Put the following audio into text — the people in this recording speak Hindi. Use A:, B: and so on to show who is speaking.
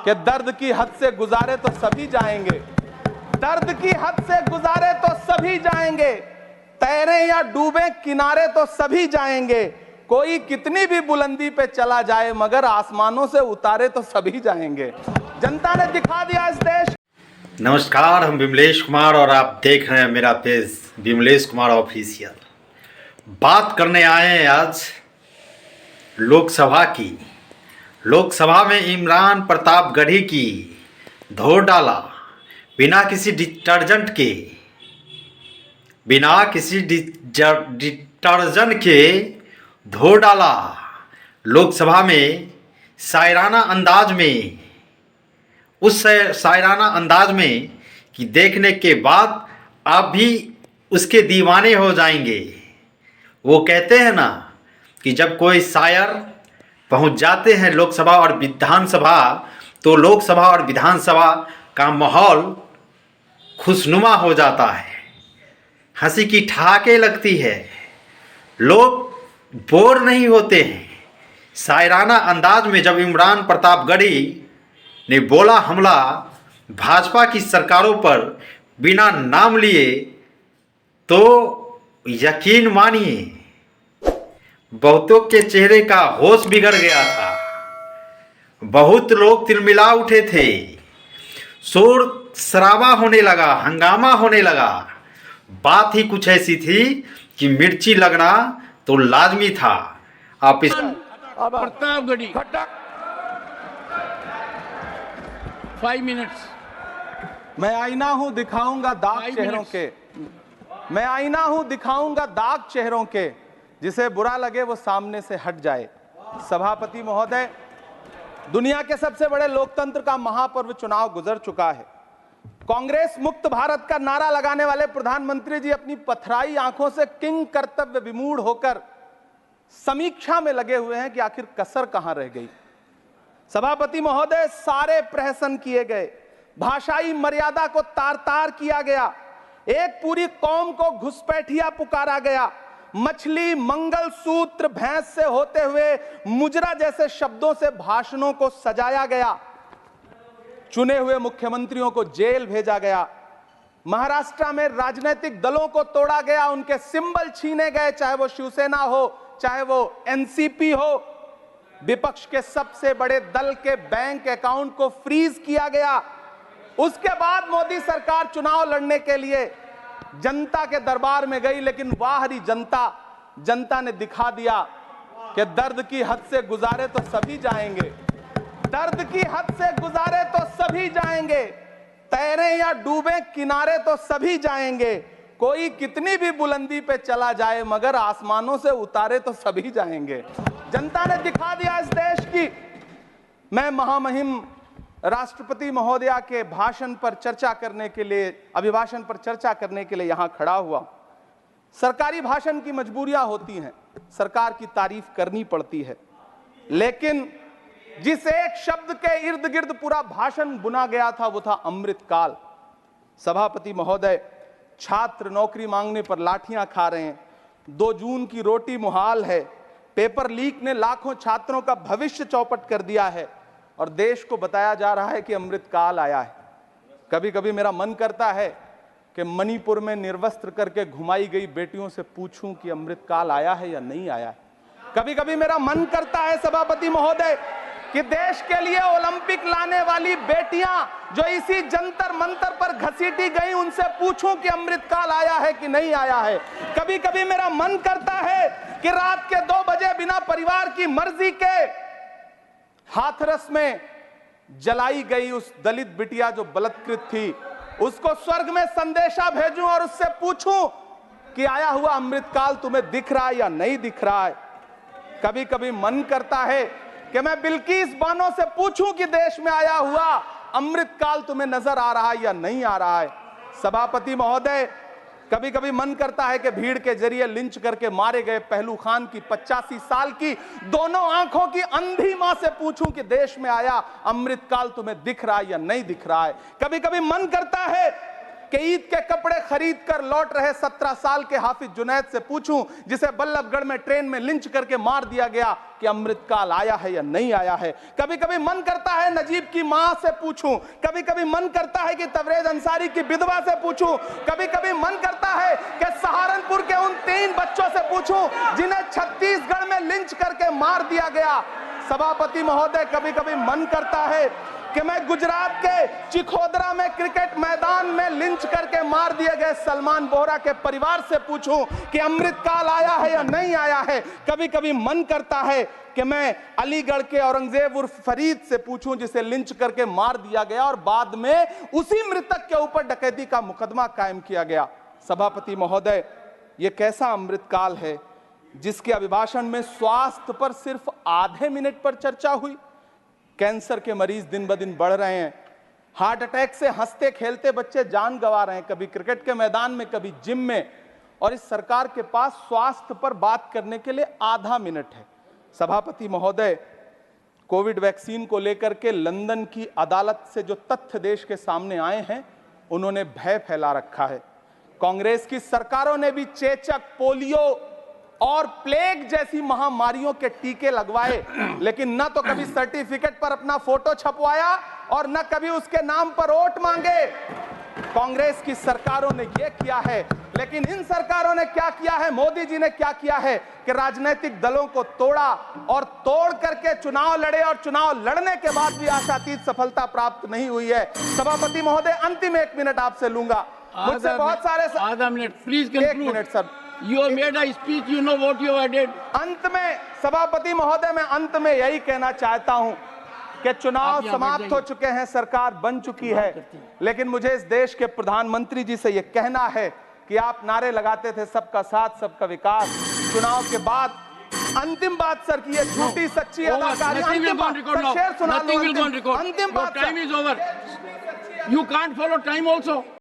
A: कि दर्द की हद से गुजारे तो सभी जाएंगे, दर्द की हद से गुजारे तो सभी जाएंगे, तैरे या डूबे किनारे तो सभी जाएंगे, कोई कितनी भी बुलंदी पे चला जाए मगर आसमानों से उतारे तो सभी जाएंगे। जनता ने दिखा दिया इस देश।
B: नमस्कार, हम विमलेश कुमार और आप देख रहे हैं मेरा पेज विमलेश कुमार ऑफिशियल। बात करने आए हैं आज लोकसभा की। लोकसभा में इमरान प्रतापगढ़ी की धो डाला बिना किसी डिटर्जेंट के, बिना किसी डिटर्जेंट के धो डाला लोकसभा में शायराना अंदाज में, उस शायराना अंदाज में कि देखने के बाद आप भी उसके दीवाने हो जाएंगे। वो कहते हैं ना कि जब कोई शायर पहुंच जाते हैं लोकसभा और विधानसभा तो लोकसभा और विधानसभा का माहौल खुशनुमा हो जाता है, हंसी की ठहाके लगती है, लोग बोर नहीं होते हैं। शायराना अंदाज में जब इमरान प्रतापगढ़ी ने बोला हमला भाजपा की सरकारों पर बिना नाम लिए, तो यकीन मानिए बहुतों के चेहरे का होश बिगड़ गया था। बहुत लोग तिलमिला उठे थे, शोर शराबा होने लगा, हंगामा होने लगा। बात ही कुछ ऐसी थी कि मिर्ची लगना तो लाजमी था। आप इस
C: प्रतापगढ़ी 5 मिनट्स।
A: मैं आईना हूं दिखाऊंगा दाग चेहरों के, मैं आईना हूं दिखाऊंगा दाग चेहरों के, जिसे बुरा लगे वो सामने से हट जाए। सभापति महोदय, दुनिया के सबसे बड़े लोकतंत्र का महापर्व चुनाव गुजर चुका है। कांग्रेस मुक्त भारत का नारा लगाने वाले प्रधानमंत्री जी अपनी पथराई आंखों से किंग कर्तव्य विमूढ़ होकर समीक्षा में लगे हुए हैं कि आखिर कसर कहां रह गई। सभापति महोदय, सारे प्रहसन किए गए, भाषाई मर्यादा को तार तार किया गया, एक पूरी कौम को घुसपैठिया पुकारा गया, मछली मंगल सूत्र भैंस से होते हुए मुजरा जैसे शब्दों से भाषणों को सजाया गया, चुने हुए मुख्यमंत्रियों को जेल भेजा गया, महाराष्ट्र में राजनीतिक दलों को तोड़ा गया, उनके सिंबल छीने गए, चाहे वो शिवसेना हो चाहे वो एनसीपी हो, विपक्ष के सबसे बड़े दल के बैंक अकाउंट को फ्रीज किया गया। उसके बाद मोदी सरकार चुनाव लड़ने के लिए जनता के दरबार में गई, लेकिन वाह री जनता ने दिखा दिया कि दर्द की हद से गुजारे तो सभी जाएंगे, दर्द की हद से गुजारे तो सभी जाएंगे, तैरे या डूबे किनारे तो सभी जाएंगे, कोई कितनी भी बुलंदी पे चला जाए मगर आसमानों से उतारे तो सभी जाएंगे। जनता ने दिखा दिया इस देश की। मैं महामहिम राष्ट्रपति महोदया के भाषण पर चर्चा करने के लिए, अभिभाषण पर चर्चा करने के लिए यहां खड़ा हुआ। सरकारी भाषण की मजबूरियां होती हैं, सरकार की तारीफ करनी पड़ती है, लेकिन जिस एक शब्द के इर्द गिर्द पूरा भाषण बुना गया था वो था अमृतकाल। सभापति महोदय, छात्र नौकरी मांगने पर लाठियां खा रहे हैं, 2 जून की रोटी मुहाल है, पेपर लीक ने लाखों छात्रों का भविष्य चौपट कर दिया है और देश को बताया जा रहा है कि अमृतकाल आया है। कभी कभी मेरा मन करता है कि मणिपुर में निर्वस्त्र करके घुमाई गई बेटियों से पूछूं कि अमृतकाल आया है या नहीं आया है। कभी कभी मेरा मन करता है सभापति महोदय कि देश के लिए ओलंपिक लाने वाली बेटियां जो इसी जंतर मंतर पर घसीटी गई, उनसे पूछूं कि अमृतकाल आया है कि नहीं आया है। कभी कभी मेरा मन करता है कि रात के 2 बजे बिना परिवार की मर्जी के हाथरस में जलाई गई उस दलित बिटिया जो बलात्कृत थी, उसको स्वर्ग में संदेशा भेजूं और उससे पूछूं कि आया हुआ अमृतकाल तुम्हें दिख रहा है या नहीं दिख रहा है। कभी कभी मन करता है कि मैं बिल्किस बानो से पूछूं कि देश में आया हुआ अमृतकाल तुम्हें नजर आ रहा है या नहीं आ रहा है। सभापति महोदय, कभी कभी मन करता है कि भीड़ के जरिए लिंच करके मारे गए पहलू खान की 85 साल की दोनों आंखों की अंधी मां से पूछूं कि देश में आया अमृतकाल तुम्हें दिख रहा है या नहीं दिख रहा है। कभी कभी मन करता है कि ईद के कपड़े खरीद कर लौट रहे 17 साल के हाफिज जुनैद से पूछूं, जिसे बल्लभगढ़ में ट्रेन में लिंच करके मार दिया गया, कि अमृतकाल आया है या नहीं आया है। कभी कभी मन करता है नजीब की मां से पूछूं, कभी कभी मन करता है कि तबरेज अंसारी की विधवा से पूछूं, कभी कभी मन करता है कि सहारनपुर के उन 3 बच्चों से पूछूं जिन्हें छत्तीसगढ़ में लिंच करके मार दिया गया। सभापति महोदय, कभी कभी मन करता है कि मैं गुजरात के चिखोदरा में क्रिकेट मैदान में लिंच करके मार दिए गए सलमान बोहरा के परिवार से पूछूं कि अमृतकाल आया है या नहीं आया है। कभी कभी मन करता है कि मैं अलीगढ़ के औरंगजेब उर्फ फरीद से पूछूं, जिसे लिंच करके मार दिया गया और बाद में उसी मृतक के ऊपर डकैती का मुकदमा कायम किया गया। सभापति महोदय, यह कैसा अमृतकाल है जिसके अभिभाषण में स्वास्थ्य पर सिर्फ आधे मिनट पर चर्चा हुई। कैंसर के मरीज दिन ब दिन बढ़ रहे हैं, हार्ट अटैक से हंसते खेलते बच्चे जान गंवा रहे हैं, कभी क्रिकेट के मैदान में, कभी जिम में, और इस सरकार के पास स्वास्थ्य पर बात करने के लिए आधा मिनट है। सभापति महोदय, कोविड वैक्सीन को लेकर के लंदन की अदालत से जो तथ्य देश के सामने आए हैं, उन्होंने भय फैला रखा है। कांग्रेस की सरकारों ने भी चेचक, पोलियो और प्लेग जैसी महामारियों के टीके लगवाए, लेकिन न तो कभी सर्टिफिकेट पर अपना फोटो छपवाया और न कभी उसके नाम पर वोट मांगे। कांग्रेस की सरकारों ने यह किया है, लेकिन इन सरकारों ने क्या किया है, मोदी जी ने क्या किया है कि राजनीतिक दलों को तोड़ा और तोड़ करके चुनाव लड़े, और चुनाव लड़ने के बाद भी आशातीत सफलता प्राप्त नहीं हुई है। सभापति महोदय, अंतिम 1 मिनट आपसे लूंगा, मुझसे बहुत सारे।
C: आधा minute please.
A: 1 minute sir.
C: You have made a speech, you know what you have did.
A: अंत में सभापति महोदय, मैं अंत में यही कहना चाहता हूं कि चुनाव समाप्त हो चुके हैं, सरकार बन चुकी है, लेकिन मुझे इस देश के प्रधानमंत्री जी से यह कहना है कि आप नारे लगाते थे सबका साथ सबका विकास। चुनाव के बाद अंतिम बात सर की, ये झूठी सच्ची अदाकारी। अंतिम बात सर, शेर सुना लो। अंतिम बात,
C: time is over. You can't follow time also.